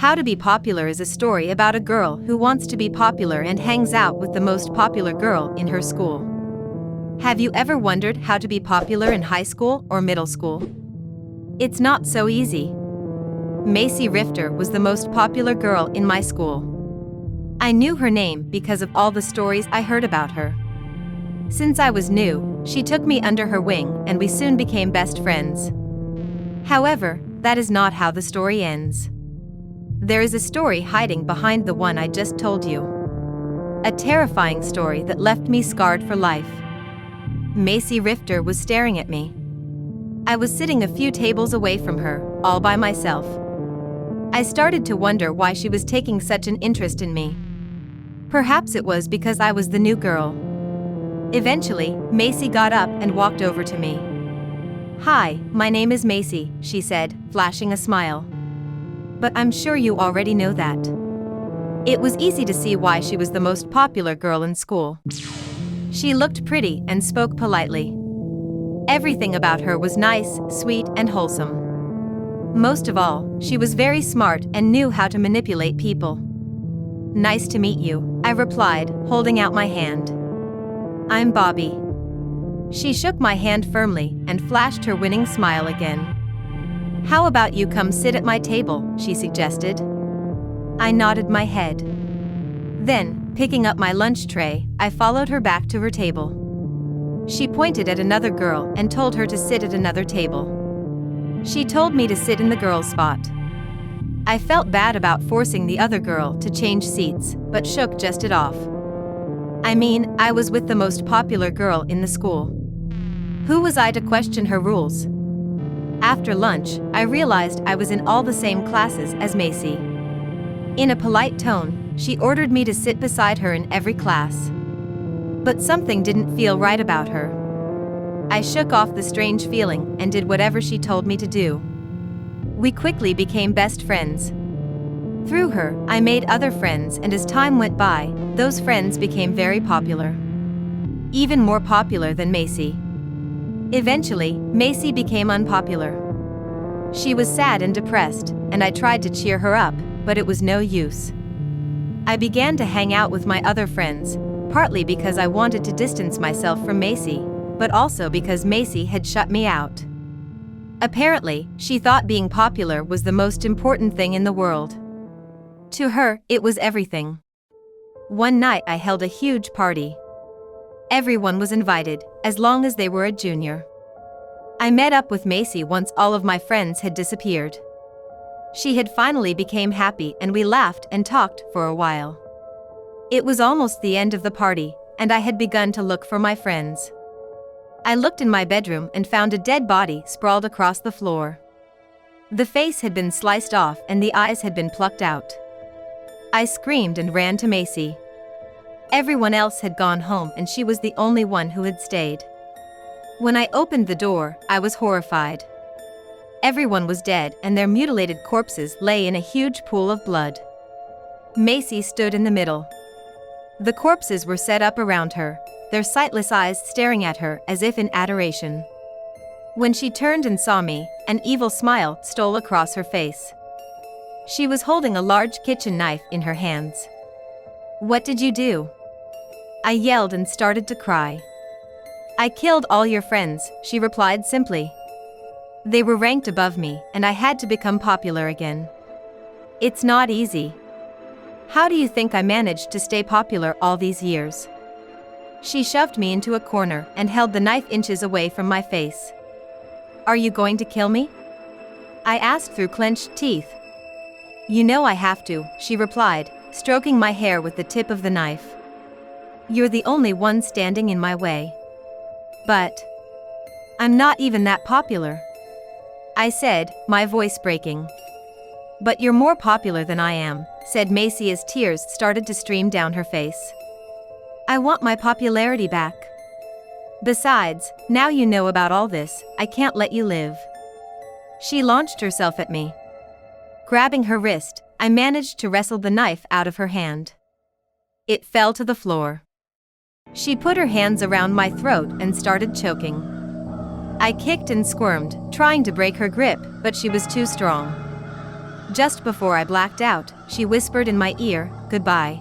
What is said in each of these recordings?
How to Be Popular is a story about a girl who wants to be popular and hangs out with the most popular girl in her school. Have you ever wondered how to be popular in high school or middle school? It's not so easy. Macy Rifter was the most popular girl in my school. I knew her name because of all the stories I heard about her. Since I was new, she took me under her wing and we soon became best friends. However, that is not how the story ends. There is a story hiding behind the one I just told you. A terrifying story that left me scarred for life. Macy Rifter was staring at me. I was sitting a few tables away from her, all by myself. I started to wonder why she was taking such an interest in me. Perhaps it was because I was the new girl. Eventually, Macy got up and walked over to me. "Hi, my name is Macy," she said, flashing a smile. "But I'm sure you already know that." It was easy to see why she was the most popular girl in school. She looked pretty and spoke politely. Everything about her was nice, sweet, and wholesome. Most of all, she was very smart and knew how to manipulate people. "Nice to meet you," I replied, holding out my hand. "I'm Bobby." She shook my hand firmly and flashed her winning smile again. "How about you come sit at my table," she suggested. I nodded my head. Then, picking up my lunch tray, I followed her back to her table. She pointed at another girl and told her to sit at another table. She told me to sit in the girl's spot. I felt bad about forcing the other girl to change seats, but shook just it off. I mean, I was with the most popular girl in the school. Who was I to question her rules? After lunch, I realized I was in all the same classes as Macy. In a polite tone, she ordered me to sit beside her in every class. But something didn't feel right about her. I shook off the strange feeling and did whatever she told me to do. We quickly became best friends. Through her, I made other friends, and as time went by, those friends became very popular. Even more popular than Macy. Eventually, Macy became unpopular. She was sad and depressed, and I tried to cheer her up, but it was no use. I began to hang out with my other friends, partly because I wanted to distance myself from Macy, but also because Macy had shut me out. Apparently, she thought being popular was the most important thing in the world. To her, it was everything. One night I held a huge party. Everyone was invited, as long as they were a junior. I met up with Macy once all of my friends had disappeared. She had finally became happy and we laughed and talked for a while. It was almost the end of the party, and I had begun to look for my friends. I looked in my bedroom and found a dead body sprawled across the floor. The face had been sliced off and the eyes had been plucked out. I screamed and ran to Macy. Everyone else had gone home and she was the only one who had stayed. When I opened the door, I was horrified. Everyone was dead and their mutilated corpses lay in a huge pool of blood. Macy stood in the middle. The corpses were set up around her, their sightless eyes staring at her as if in adoration. When she turned and saw me, an evil smile stole across her face. She was holding a large kitchen knife in her hands. "What did you do?" I yelled and started to cry. "I killed all your friends," she replied simply. "They were ranked above me, and I had to become popular again. It's not easy. How do you think I managed to stay popular all these years?" She shoved me into a corner and held the knife inches away from my face. "Are you going to kill me?" I asked through clenched teeth. "You know I have to," she replied, stroking my hair with the tip of the knife. "You're the only one standing in my way." "But I'm not even that popular," I said, my voice breaking. "But you're more popular than I am," said Macy as tears started to stream down her face. "I want my popularity back. Besides, now you know about all this, I can't let you live." She launched herself at me. Grabbing her wrist, I managed to wrestle the knife out of her hand. It fell to the floor. She put her hands around my throat and started choking. I kicked and squirmed, trying to break her grip, but she was too strong. Just before I blacked out, she whispered in my ear, "Goodbye."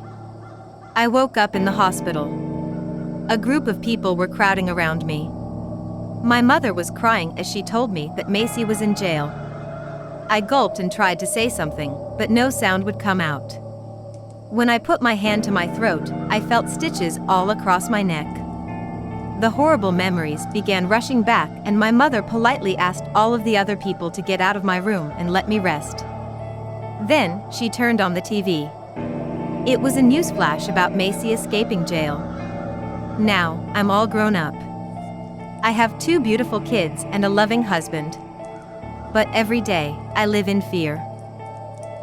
I woke up in the hospital. A group of people were crowding around me. My mother was crying as she told me that Macy was in jail. I gulped and tried to say something, but no sound would come out. When I put my hand to my throat, I felt stitches all across my neck. The horrible memories began rushing back, and my mother politely asked all of the other people to get out of my room and let me rest. Then, she turned on the TV. It was a newsflash about Macy escaping jail. Now, I'm all grown up. I have 2 beautiful kids and a loving husband. But every day, I live in fear.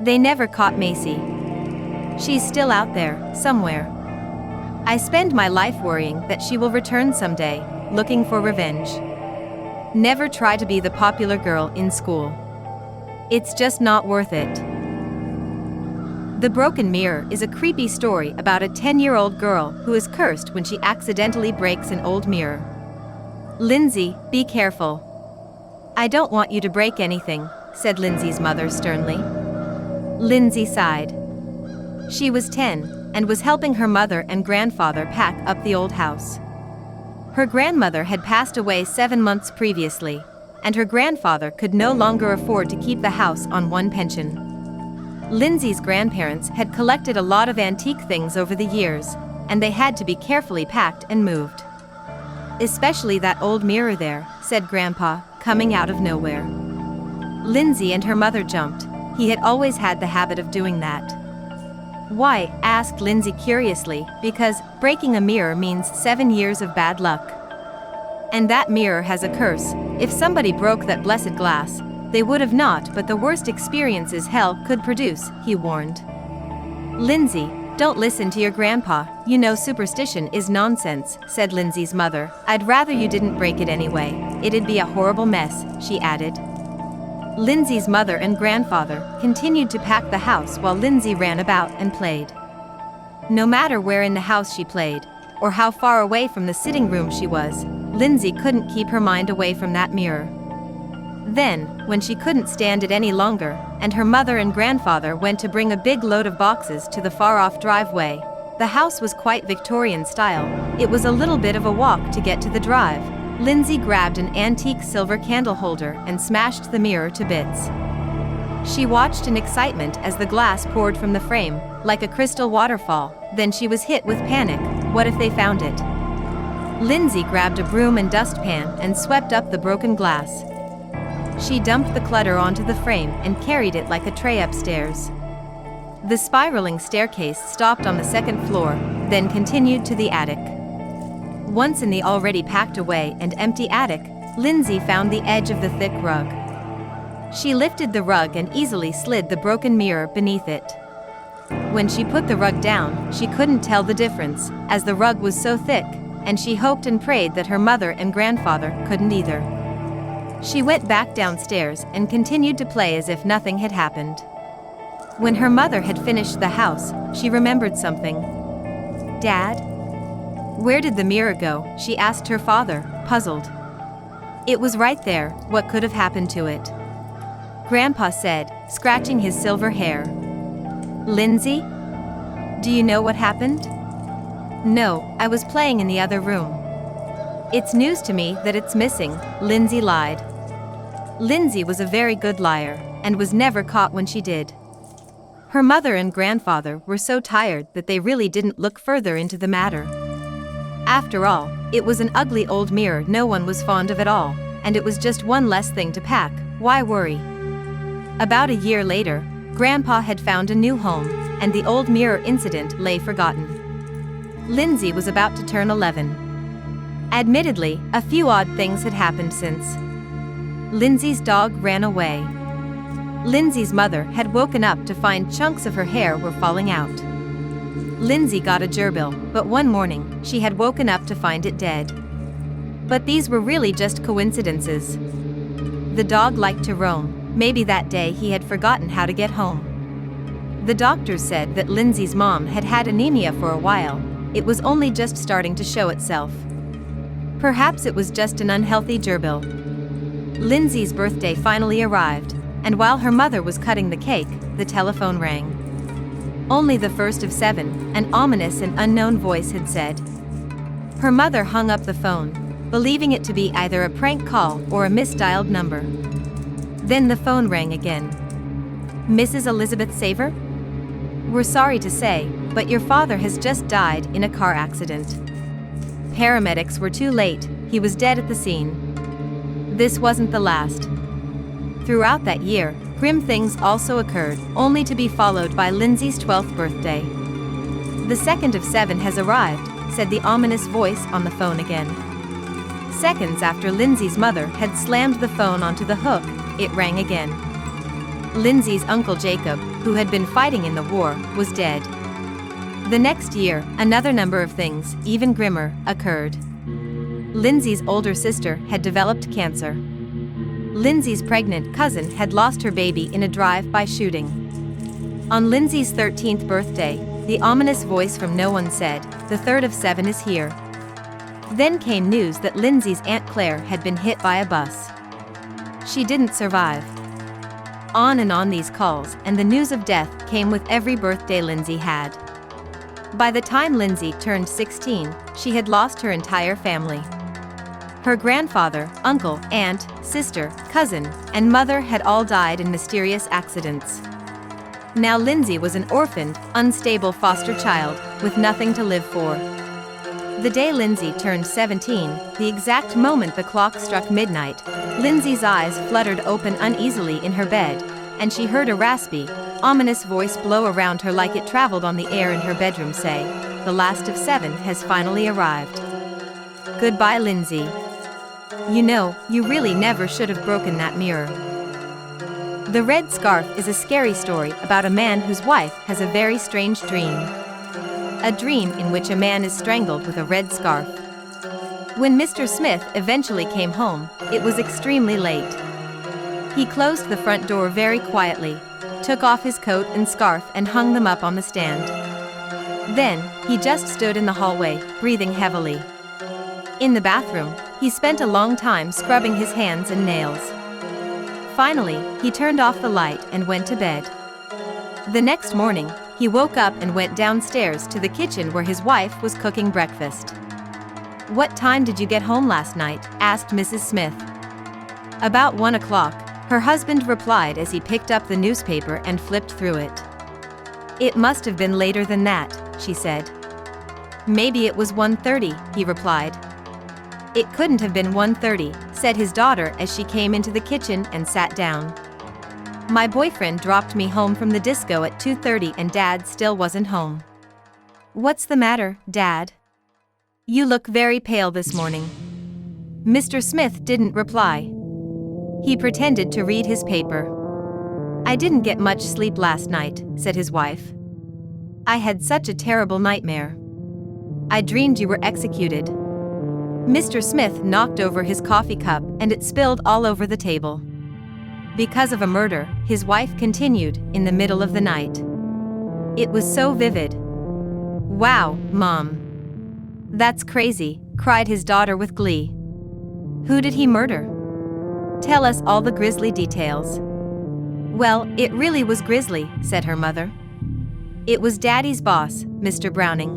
They never caught Macy. She's still out there, somewhere. I spend my life worrying that she will return someday, looking for revenge. Never try to be the popular girl in school. It's just not worth it. The Broken Mirror is a creepy story about a 10-year-old girl who is cursed when she accidentally breaks an old mirror. Lindsay, be careful. I don't want you to break anything, said Lindsay's mother sternly. Lindsay sighed. She was 10 and was helping her mother and grandfather pack up the old house. Her grandmother had passed away 7 months previously, and her grandfather could no longer afford to keep the house on one pension. Lindsay's grandparents had collected a lot of antique things over the years, and they had to be carefully packed and moved. Especially that old mirror there, said Grandpa, coming out of nowhere. Lindsay and her mother jumped. He had always had the habit of doing that. Why? Asked Lindsay curiously, because breaking a mirror means 7 years of bad luck. And that mirror has a curse. If somebody broke that blessed glass, they would have not, but the worst experiences hell could produce, he warned. Lindsay, don't listen to your grandpa, you know superstition is nonsense, said Lindsay's mother. I'd rather you didn't break it anyway. It'd be a horrible mess, she added. Lindsay's mother and grandfather continued to pack the house while Lindsay ran about and played. No matter where in the house she played, or how far away from the sitting room she was, Lindsay couldn't keep her mind away from that mirror. Then, when she couldn't stand it any longer, and her mother and grandfather went to bring a big load of boxes to the far-off driveway, the house was quite Victorian style. It was a little bit of a walk to get to the drive. Lindsay grabbed an antique silver candle holder and smashed the mirror to bits. She watched in excitement as the glass poured from the frame, like a crystal waterfall. Then she was hit with panic. What if they found it? Lindsay grabbed a broom and dustpan and swept up the broken glass. She dumped the clutter onto the frame and carried it like a tray upstairs. The spiraling staircase stopped on the 2nd floor, then continued to the attic. Once in the already packed away and empty attic, Lindsay found the edge of the thick rug. She lifted the rug and easily slid the broken mirror beneath it. When she put the rug down, she couldn't tell the difference, as the rug was so thick, and she hoped and prayed that her mother and grandfather couldn't either. She went back downstairs and continued to play as if nothing had happened. When her mother had finished the house, she remembered something. Dad? Where did the mirror go? She asked her father, puzzled. It was right there. What could have happened to it? Grandpa said, scratching his silver hair. Lindsay? Do you know what happened? No, I was playing in the other room. It's news to me that it's missing, Lindsay lied. Lindsay was a very good liar, and was never caught when she did. Her mother and grandfather were so tired that they really didn't look further into the matter. After all, it was an ugly old mirror no one was fond of at all, and it was just one less thing to pack. Why worry? About a year later, Grandpa had found a new home, and the old mirror incident lay forgotten. Lindsay was about to turn 11. Admittedly, a few odd things had happened since. Lindsay's dog ran away. Lindsay's mother had woken up to find chunks of her hair were falling out. Lindsay got a gerbil, but one morning, she had woken up to find it dead. But these were really just coincidences. The dog liked to roam. Maybe that day he had forgotten how to get home. The doctors said that Lindsay's mom had had anemia for a while. It was only just starting to show itself. Perhaps it was just an unhealthy gerbil. Lindsay's birthday finally arrived. and while her mother was cutting the cake, the telephone rang. Only the first of 7, an ominous and unknown voice had said. Her mother hung up the phone, believing it to be either a prank call or a misdialed number. Then the phone rang again. Mrs. Elizabeth Saver? We're sorry to say, but your father has just died in a car accident. Paramedics were too late, he was dead at the scene. This wasn't the last. Throughout that year, grim things also occurred, only to be followed by Lindsay's 12th birthday. The second of 7 has arrived, said the ominous voice on the phone again. Seconds after Lindsay's mother had slammed the phone onto the hook, it rang again. Lindsay's uncle Jacob, who had been fighting in the war, was dead. The next year, another number of things, even grimmer, occurred. Lindsay's older sister had developed cancer. Lindsay's pregnant cousin had lost her baby in a drive-by shooting. On Lindsay's 13th birthday, the ominous voice from no one said, "The third of 7 is here." Then came news that Lindsay's Aunt Claire had been hit by a bus. She didn't survive. On and on these calls, and the news of death came with every birthday Lindsay had. By the time Lindsay turned 16, she had lost her entire family. Her grandfather, uncle, aunt, sister, cousin, and mother had all died in mysterious accidents. Now Lindsay was an orphaned, unstable foster child, with nothing to live for. The day Lindsay turned 17, the exact moment the clock struck midnight, Lindsay's eyes fluttered open uneasily in her bed, and she heard a raspy, ominous voice blow around her like it traveled on the air in her bedroom say, "The last of 7 has finally arrived. Goodbye, Lindsay. You know, you really never should have broken that mirror." The Red Scarf is a scary story about a man whose wife has a very strange dream. A dream in which a man is strangled with a red scarf. When Mr. Smith eventually came home, it was extremely late. He closed the front door very quietly, took off his coat and scarf and hung them up on the stand. Then, he just stood in the hallway, breathing heavily. In the bathroom, he spent a long time scrubbing his hands and nails. Finally, he turned off the light and went to bed. The next morning, he woke up and went downstairs to the kitchen where his wife was cooking breakfast. "What time did you get home last night?" asked Mrs. Smith. "About 1 o'clock, her husband replied as he picked up the newspaper and flipped through it. "It must have been later than that," she said. "Maybe it was 1:30, he replied. "It couldn't have been 1:30, said his daughter as she came into the kitchen and sat down. "My boyfriend dropped me home from the disco at 2:30 and Dad still wasn't home." "What's the matter, Dad? You look very pale this morning." Mr. Smith didn't reply. He pretended to read his paper. "I didn't get much sleep last night," said his wife. "I had such a terrible nightmare. I dreamed you were executed." Mr. Smith knocked over his coffee cup and it spilled all over the table. "Because of a murder," his wife continued, "in the middle of the night. It was so vivid." "Wow, Mom. That's crazy," cried his daughter with glee. "Who did he murder? Tell us all the grisly details." "Well, it really was grisly," said her mother. "It was Daddy's boss, Mr. Browning."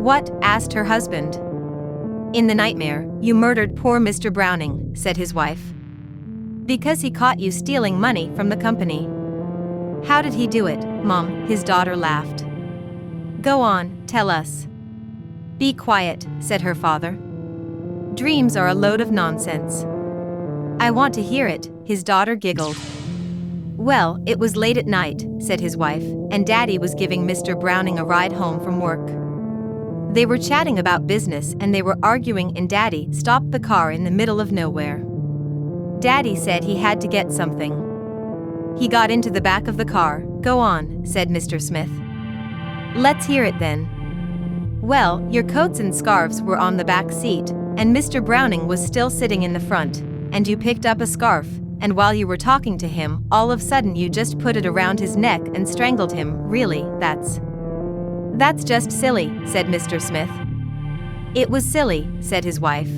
"What?" asked her husband. "In the nightmare, you murdered poor Mr. Browning," said his wife. "Because he caught you stealing money from the company." "How did he do it, Mom?" his daughter laughed. "Go on, tell us." "Be quiet," said her father. "Dreams are a load of nonsense." "I want to hear it," his daughter giggled. "Well, it was late at night," said his wife, "and Daddy was giving Mr. Browning a ride home from work. They were chatting about business and they were arguing and Daddy stopped the car in the middle of nowhere. Daddy said he had to get something. He got into the back of the car." "Go on," said Mr. Smith. "Let's hear it then." "Well, your coats and scarves were on the back seat, and Mr. Browning was still sitting in the front, and you picked up a scarf, and while you were talking to him, all of a sudden you just put it around his neck and strangled him. Really, That's just silly," said Mr. Smith. "It was silly," said his wife.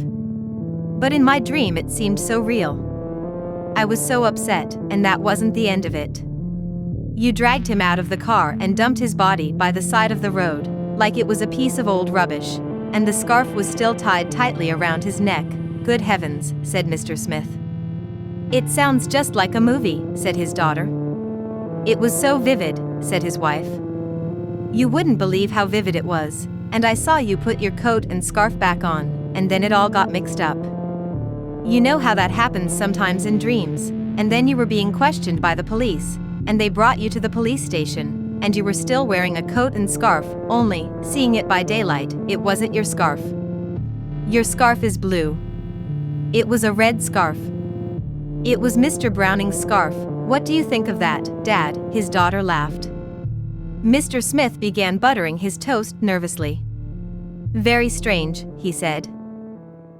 "But in my dream it seemed so real. I was so upset, and that wasn't the end of it. You dragged him out of the car and dumped his body by the side of the road, like it was a piece of old rubbish, and the scarf was still tied tightly around his neck. Good heavens, said Mr. Smith. It sounds just like a movie, said his daughter. It was so vivid, said his wife. You wouldn't believe how vivid it was, and I saw you put your coat and scarf back on, and then it all got mixed up. You know how that happens sometimes in dreams, and then you were being questioned by the police, and they brought you to the police station, and you were still wearing a coat and scarf, only, seeing it by daylight, it wasn't your scarf. Your scarf is blue. It was a red scarf. It was Mr. Browning's scarf. What do you think of that, Dad? His daughter laughed. Mr. Smith began buttering his toast nervously. Very strange, he said.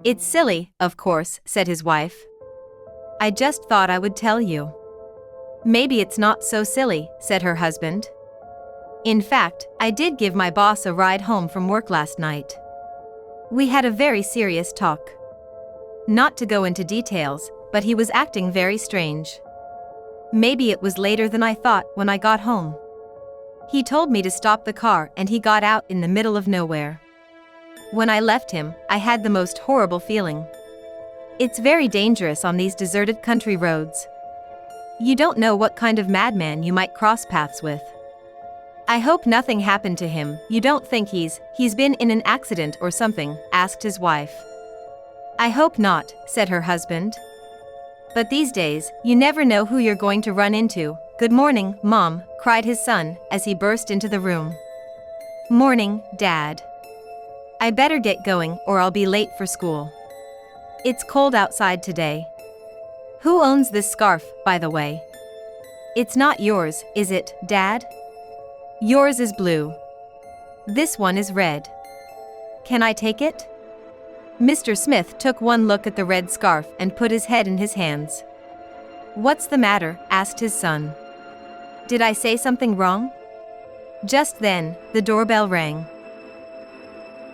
It's silly, of course, said his wife. I just thought I would tell you. Maybe it's not so silly, said her husband. In fact, I did give my boss a ride home from work last night. We had a very serious talk. Not to go into details, but he was acting very strange. Maybe it was later than I thought when I got home. He told me to stop the car and he got out in the middle of nowhere. When I left him, I had the most horrible feeling. It's very dangerous on these deserted country roads. You don't know what kind of madman you might cross paths with. I hope nothing happened to him. You don't think he's been in an accident or something? Asked his wife. I hope not, said her husband. But these days, you never know who you're going to run into. Good morning, Mom, cried his son, as he burst into the room. Morning, Dad. I better get going or I'll be late for school. It's cold outside today. Who owns this scarf, by the way? It's not yours, is it, Dad? Yours is blue. This one is red. Can I take it? Mr. Smith took one look at the red scarf and put his head in his hands. What's the matter? Asked his son. Did I say something wrong? Just then, the doorbell rang.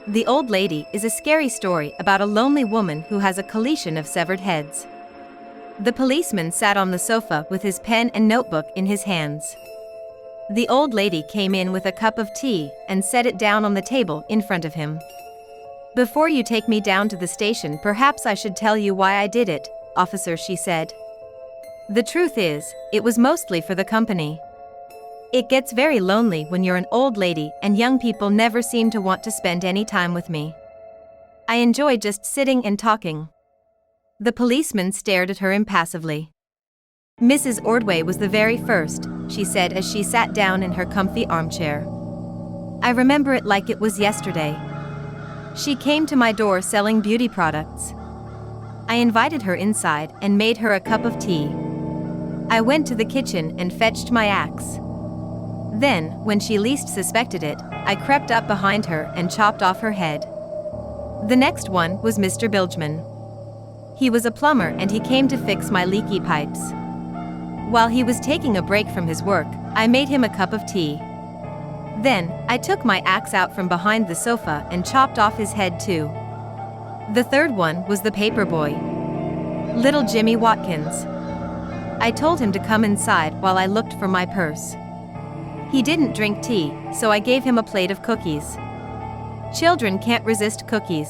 The Old Lady is a scary story about a lonely woman who has a collection of severed heads. The policeman sat on the sofa with his pen and notebook in his hands. The old lady came in with a cup of tea and set it down on the table in front of him. Before you take me down to the station, perhaps I should tell you why I did it, officer, she said. The truth is, it was mostly for the company. It gets very lonely when you're an old lady and young people never seem to want to spend any time with me. I enjoy just sitting and talking. The policeman stared at her impassively. Mrs. Ordway was the very first, she said as she sat down in her comfy armchair. I remember it like it was yesterday. She came to my door selling beauty products. I invited her inside and made her a cup of tea. I went to the kitchen and fetched my axe. Then, when she least suspected it, I crept up behind her and chopped off her head. The next one was Mr. Bilgeman. He was a plumber and he came to fix my leaky pipes. While he was taking a break from his work, I made him a cup of tea. Then, I took my axe out from behind the sofa and chopped off his head too. The third one was the paper boy. Little Jimmy Watkins. I told him to come inside while I looked for my purse. He didn't drink tea, so I gave him a plate of cookies. Children can't resist cookies.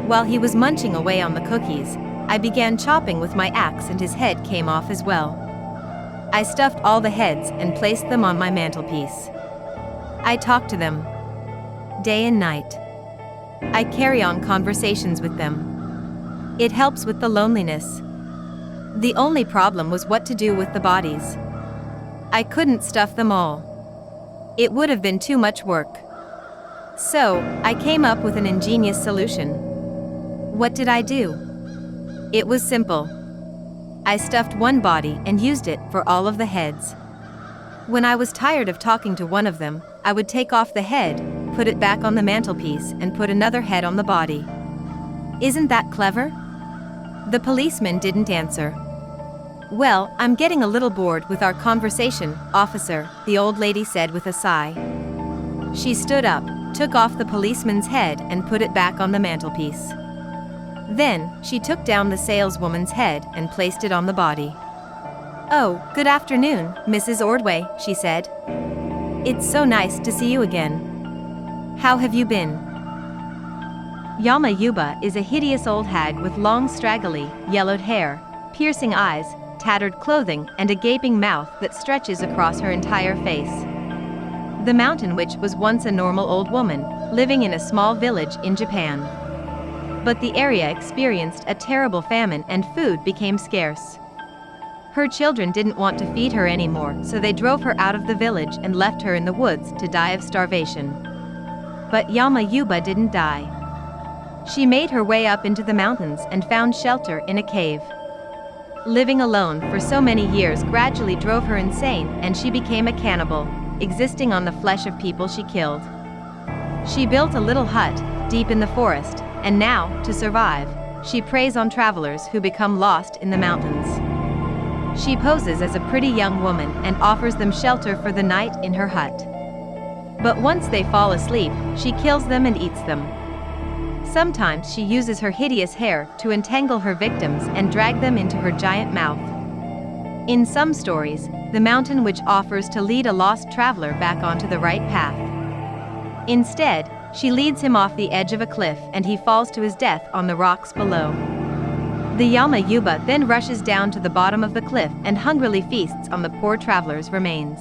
While he was munching away on the cookies, I began chopping with my axe and his head came off as well. I stuffed all the heads and placed them on my mantelpiece. I talk to them day and night. I carry on conversations with them. It helps with the loneliness. The only problem was what to do with the bodies. I couldn't stuff them all. It would have been too much work. So, I came up with an ingenious solution. What did I do? It was simple. I stuffed one body and used it for all of the heads. When I was tired of talking to one of them, I would take off the head, put it back on the mantelpiece and put another head on the body. Isn't that clever? The policeman didn't answer. Well, I'm getting a little bored with our conversation, officer, the old lady said with a sigh. She stood up, took off the policeman's head and put it back on the mantelpiece. Then, she took down the saleswoman's head and placed it on the body. "Oh, good afternoon, Mrs. Ordway," she said. "It's so nice to see you again. How have you been?" Yama Uba is a hideous old hag with long straggly, yellowed hair, piercing eyes, tattered clothing, and a gaping mouth that stretches across her entire face. The mountain witch was once a normal old woman, living in a small village in Japan. But the area experienced a terrible famine and food became scarce. Her children didn't want to feed her anymore, so they drove her out of the village and left her in the woods to die of starvation. But Yama Uba didn't die. She made her way up into the mountains and found shelter in a cave. Living alone for so many years gradually drove her insane, and she became a cannibal, existing on the flesh of people she killed. She built a little hut, deep in the forest, and now, to survive, she preys on travelers who become lost in the mountains. She poses as a pretty young woman and offers them shelter for the night in her hut. But once they fall asleep, she kills them and eats them. Sometimes she uses her hideous hair to entangle her victims and drag them into her giant mouth. In some stories, the mountain witch offers to lead a lost traveler back onto the right path. Instead, she leads him off the edge of a cliff and he falls to his death on the rocks below. The Yama Uba then rushes down to the bottom of the cliff and hungrily feasts on the poor traveler's remains.